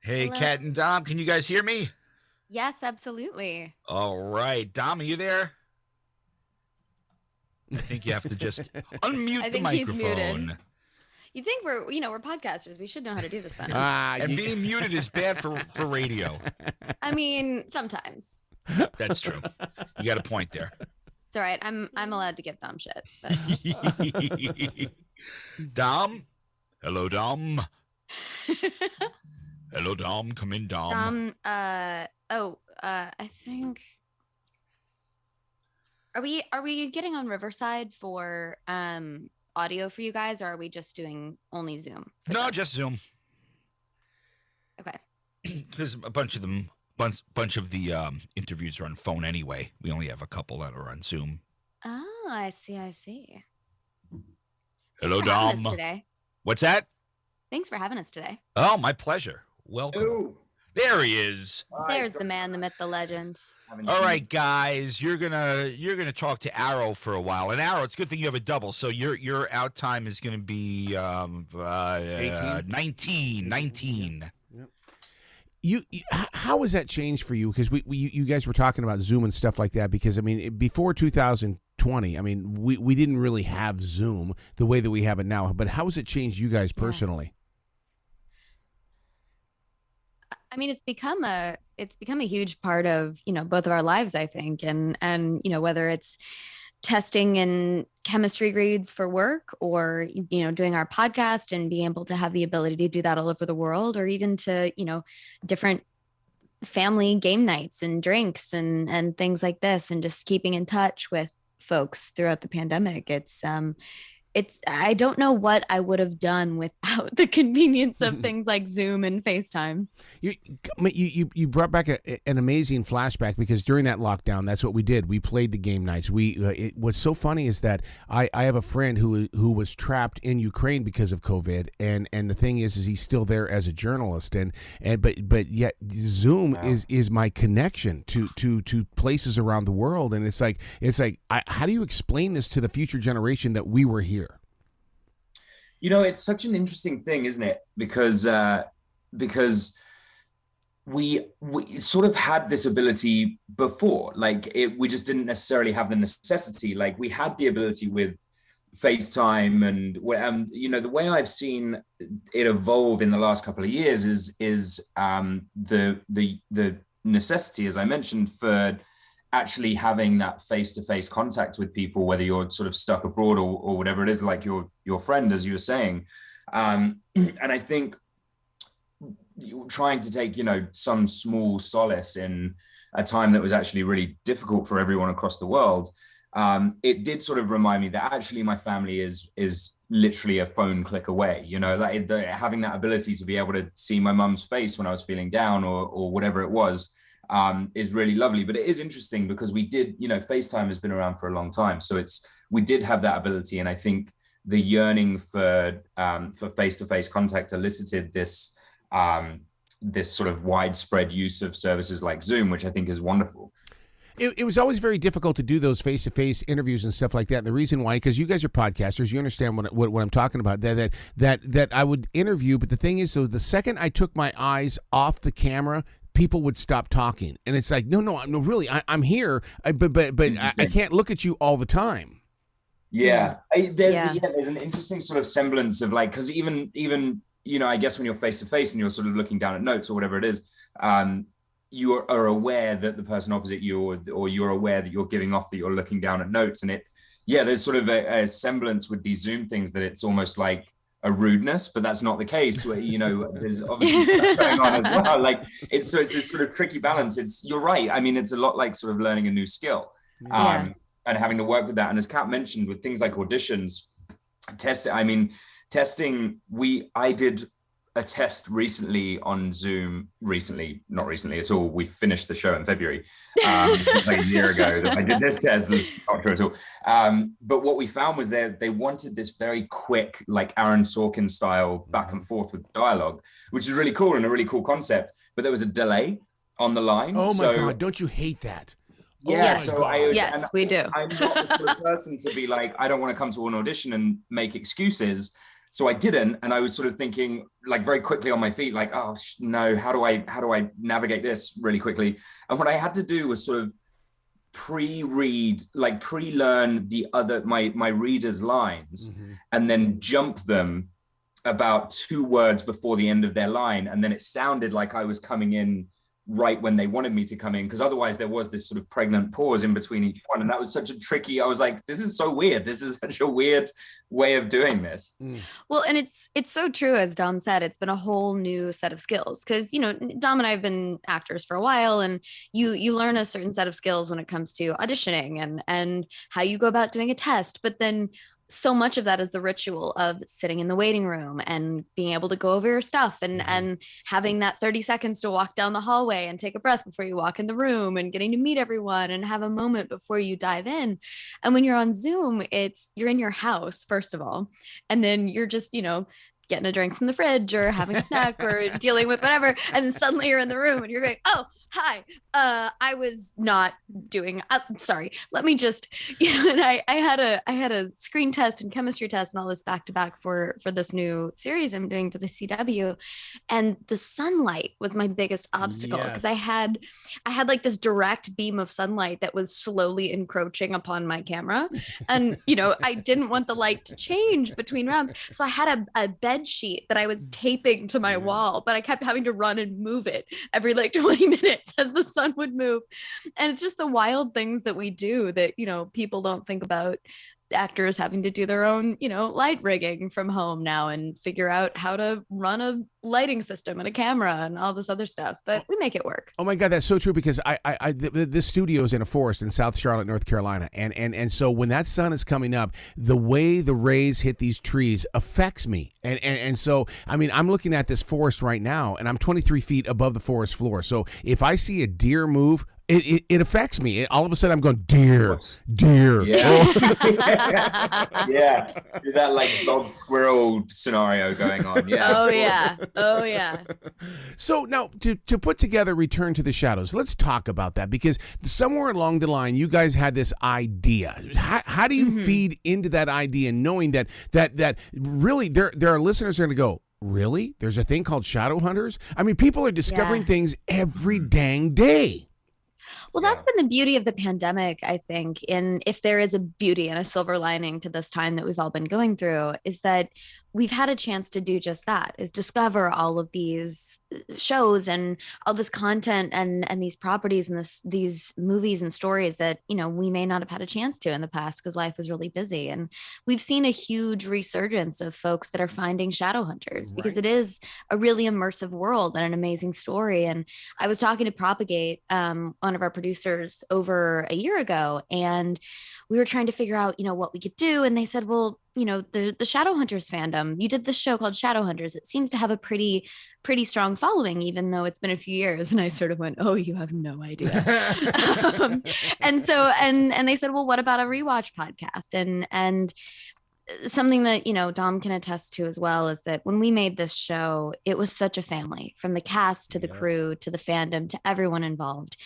Hey, Hello. Kat and Dom, can you guys hear me? Yes, absolutely. All right. Dom, are you there? I think you have to just unmute I the think he's muted. microphone. You think we're podcasters. We should know how to do this by now. And being muted is bad for radio. I mean, sometimes. That's true. You got a point there. It's all right. I'm allowed to give Dom shit. But... Dom? Hello, Dom. Hello, Dom. Come in, Dom. I think are we getting on Riverside for audio for you guys, or are we just doing only Zoom? No, just Zoom. Okay. Because a bunch of the interviews are on phone anyway. We only have a couple that are on Zoom. Oh, I see. Hello, Thanks for having Dom. us today. What's that? Thanks for having us today. Oh, my pleasure. Welcome. Ooh. There he is. There's the man, the myth, the legend. All right, guys, you're gonna talk to Arrow for a while, and Arrow, it's a good thing you have a double. So your out time is gonna be 19. Yep. How has that changed for you? Because you guys were talking about Zoom and stuff like that. Because I mean, before 2020, I mean, we didn't really have Zoom the way that we have it now. But how has it changed you guys personally? I mean, it's become a huge part of, both of our lives, I think. And whether it's testing and chemistry grades for work, or, doing our podcast and being able to have the ability to do that all over the world, or even to, different family game nights and drinks and things like this, and just keeping in touch with folks throughout the pandemic. I don't know what I would have done without the convenience of things like Zoom and FaceTime. You brought back an amazing flashback, because during that lockdown, that's what we did. We played the game nights. What's so funny is that I have a friend who was trapped in Ukraine because of COVID, and the thing is he's still there as a journalist, but yet Zoom is my connection to places around the world, and it's like how do you explain this to the future generation that we were here? It's such an interesting thing, isn't it? Because we sort of had this ability before. We just didn't necessarily have the necessity. Like, we had the ability with FaceTime, and the way I've seen it evolve in the last couple of years is the necessity, as I mentioned, for actually having that face-to-face contact with people, whether you're sort of stuck abroad or whatever it is, like your friend, as you were saying. And I think trying to take, some small solace in a time that was actually really difficult for everyone across the world, it did sort of remind me that actually my family is literally a phone click away. Having that ability to be able to see my mum's face when I was feeling down or whatever it was, is really lovely. But it is interesting because we did, FaceTime has been around for a long time. So we did have that ability. And I think the yearning for face-to-face contact elicited this sort of widespread use of services like Zoom, which I think is wonderful. It was always very difficult to do those face-to-face interviews and stuff like that. And the reason why, because you guys are podcasters, you understand what I'm talking about. That I would interview, but the thing is, so the second I took my eyes off the camera, people would stop talking, and it's like, no, really, I'm here, but I can't look at you all the time. Yeah, there's an interesting sort of semblance of, like, because even I guess when you're face to face and you're sort of looking down at notes or whatever it is, you are aware that the person opposite you, or you're aware that you're giving off that you're looking down at notes, and there's sort of a semblance with these Zoom things that it's almost like a rudeness, but that's not the case. Where there's obviously stuff going on as well. Like it's this sort of tricky balance. You're right. I mean, it's a lot like sort of learning a new skill, and having to work with that. And as Kat mentioned, with things like auditions, testing. I did a test recently on Zoom. Not recently at all. We finished the show in February, like a year ago. That I did this test. That's not true at all. But what we found was they wanted this very quick, like Aaron Sorkin style back and forth with dialogue, which is really cool and a really cool concept. But there was a delay on the line. Oh my God! Don't you hate that? Yeah, we do. I'm not the sort of person to be like, I don't want to come to an audition and make excuses. So I didn't, and I was sort of thinking like very quickly on my feet, like, oh no, how do I navigate this really quickly? And what I had to do was sort of pre-read, like pre-learn my readers' lines, and then jump them about 2 words before the end of their line, and then it sounded like I was coming in right when they wanted me to come in, because otherwise there was this sort of pregnant pause in between each one, and that was such a tricky. I was like, this is so weird. This is such a weird way of doing this. Well, and it's so true, as Dom said. It's been a whole new set of skills, because Dom and I have been actors for a while, and you learn a certain set of skills when it comes to auditioning and how you go about doing a test, but then so much of that is the ritual of sitting in the waiting room and being able to go over your stuff and having that 30 seconds to walk down the hallway and take a breath before you walk in the room, and getting to meet everyone and have a moment before you dive in. And when you're on Zoom, you're in your house, first of all, and then you're just, getting a drink from the fridge or having a snack or dealing with whatever. And then suddenly you're in the room and you're going, oh, hi, I was not doing, sorry, let me just, and I had a screen test and chemistry test and all this back to back for this new series I'm doing for the CW. And the sunlight was my biggest obstacle, because I had like this direct beam of sunlight that was slowly encroaching upon my camera. And, I didn't want the light to change between rounds. So I had a bed sheet that I was taping to my wall, but I kept having to run and move it every like 20 minutes as the sun would move. And it's just the wild things that we do that, people don't think about. Actors having to do their own, light rigging from home now and figure out how to run a lighting system and a camera and all this other stuff, but we make it work. Oh my God, that's so true, because this studio is in a forest in South Charlotte, North Carolina, and so when that sun is coming up, the way the rays hit these trees affects me, and so I mean, I'm looking at this forest right now, and I'm 23 feet above the forest floor. So if I see a deer move, it affects me. All of a sudden, I'm going, deer. Yeah. Yeah. That like dog squirrel scenario going on. Yeah. Oh yeah. So now to put together Return to the Shadows, let's talk about that, because somewhere along the line, you guys had this idea. How do you feed into that idea, knowing that really there are listeners that are going to go, really? There's a thing called shadow hunters? I mean, people are discovering things every dang day. Well, that's been the beauty of the pandemic, I think, and if there is a beauty and a silver lining to this time that we've all been going through, is that we've had a chance to do just that, is discover all of these shows and all this content and these properties and these movies and stories that, we may not have had a chance to in the past because life was really busy. And we've seen a huge resurgence of folks that are finding shadow hunters, because it is a really immersive world and an amazing story. And I was talking to Propagate, one of our producers, over a year ago, and we were trying to figure out, what we could do. And they said, well, the Shadowhunters fandom, you did this show called Shadowhunters. It seems to have a pretty strong following, even though it's been a few years. And I sort of went, oh, you have no idea. And so, and they said, well, what about a rewatch podcast? And something that, Dom can attest to as well, is that when we made this show, it was such a family, from the cast to the crew to the fandom to everyone involved.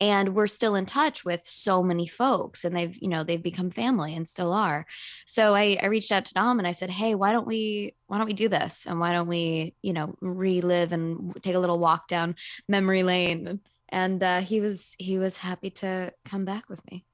And we're still in touch with so many folks, and they've become family and still are. So I reached out to Dom and I said, hey, why don't we do this? And why don't we, relive and take a little walk down memory lane? And he was happy to come back with me.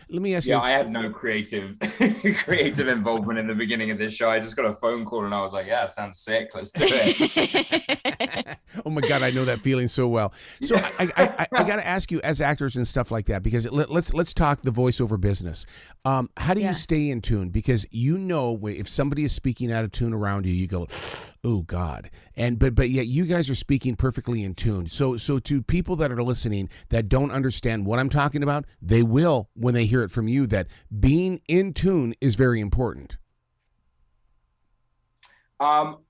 Let me ask you. Yeah, I had no creative involvement in the beginning of this show. I just got a phone call and I was like, yeah, sounds sick. Let's do it. Oh my God, I know that feeling so well. So I got to ask you, as actors and stuff like that, because let's talk the voiceover business. How do you stay in tune? Because if somebody is speaking out of tune around you, you go, oh God. But yet you guys are speaking perfectly in tune. So to people that are listening that don't understand what I'm talking about, they will when they hear it from you, that being in tune is very important.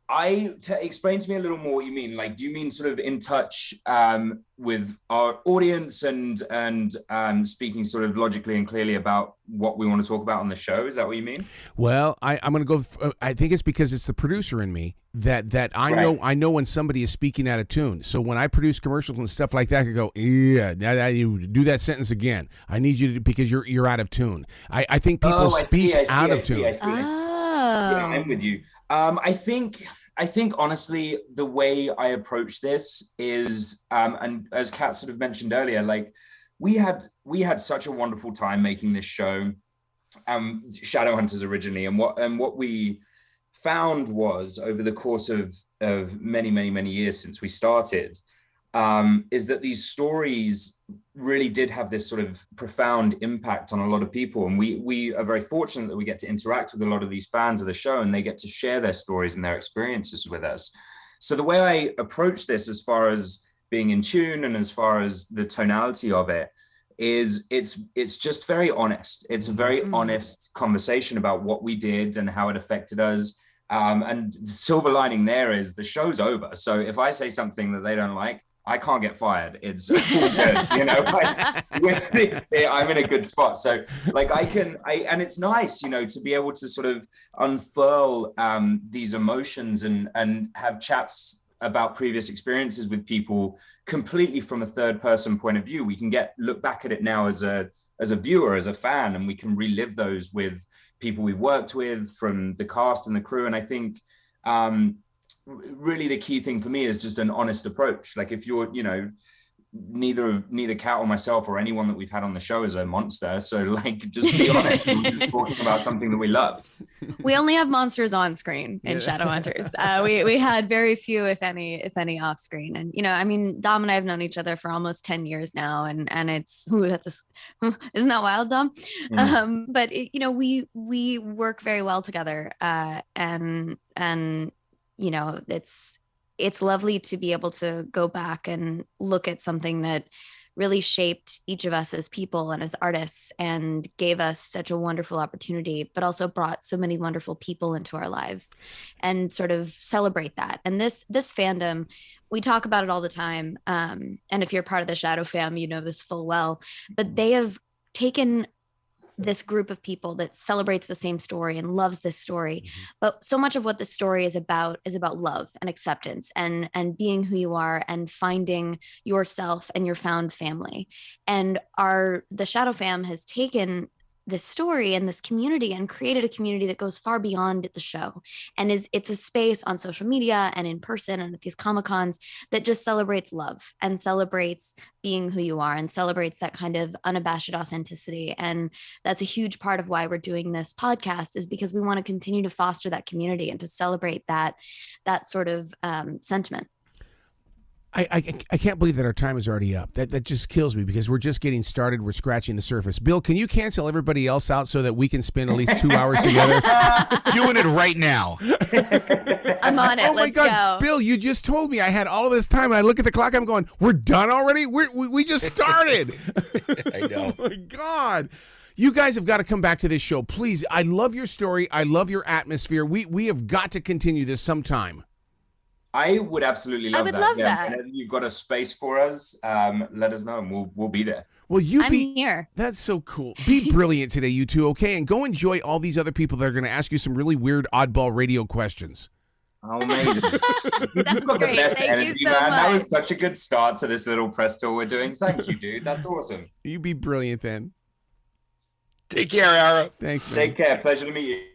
Explain to me a little more what you mean. Like, do you mean sort of in touch with our audience and speaking sort of logically and clearly about what we want to talk about on the show? Is that what you mean? Well, I'm going to go. I think it's because it's the producer in me that I know when somebody is speaking out of tune. So when I produce commercials and stuff like that, I go, yeah, now you do that sentence again. I need you to, because you're out of tune. I think people speak out of tune. I see. Yeah, I'm with you. I think honestly, the way I approach this is, and as Kat sort of mentioned earlier, like we had such a wonderful time making this show, Shadowhunters originally, and what we found was over the course of many years since we started, is that these stories really did have this sort of profound impact on a lot of people. And we are very fortunate that we get to interact with a lot of these fans of the show, and they get to share their stories and their experiences with us. So the way I approach this, as far as being in tune and as far as the tonality of it, is it's just very honest. It's a very honest conversation about what we did and how it affected us. And the silver lining there is the show's over. So if I say something that they don't like, I can't get fired. It's all good, you know. I'm in a good spot. So like and it's nice, you know, to be able to sort of unfurl these emotions and have chats about previous experiences with people completely from a third person point of view. We can look back at it now as a viewer, as a fan, and we can relive those with people we've worked with from the cast and the crew. And I think really the key thing for me is just an honest approach. Like if you're, you know, neither Kat or myself or anyone that we've had on the show is a monster, so like just be honest. We're just talking about something that we loved. We only have monsters on screen in Shadowhunters. We had very few, if any off screen. And you know, I mean, Dom and I have known each other for almost 10 years now, and it's isn't that wild, Dom? But you know, we work very well together, and you know, it's lovely to be able to go back and look at something that really shaped each of us as people and as artists and gave us such a wonderful opportunity, but also brought so many wonderful people into our lives, and sort of celebrate that. And this fandom, we talk about it all the time. And if you're part of the Shadow fam, you know this full well, but they have taken this group of people that celebrates the same story and loves this story. But so much of what the story is about love and acceptance and being who you are and finding yourself and your found family. And the Shadow fam has taken this story and this community and created a community that goes far beyond the show, and it's a space on social media and in person and at these Comic-Cons that just celebrates love and celebrates being who you are and celebrates that kind of unabashed authenticity. And that's a huge part of why we're doing this podcast, is because we want to continue to foster that community and to celebrate that sort of sentiment. I can't believe that our time is already up. That just kills me, because we're just getting started. We're scratching the surface. Bill, can you cancel everybody else out so that we can spend at least 2 hours together? Doing it right now. I'm on it. Oh my God, go. Bill, you just told me I had all of this time, and I look at the clock. I'm going, we're done already? We just started. I know. Oh my God. You guys have got to come back to this show, please. I love your story. I love your atmosphere. We have got to continue this sometime. I would absolutely love that. I would love that. Whenever you've got a space for us, let us know, and we'll be there. Well, I'm here. That's so cool. Be brilliant today, you two, okay? And go enjoy all these other people that are going to ask you some really weird oddball radio questions. Oh, amazing. You've got the best energy, man. That was such a good start to this little press tour we're doing. Thank you, dude. That's awesome. You be brilliant then. Take care, Arrow. Thanks, man. Take care. Pleasure to meet you.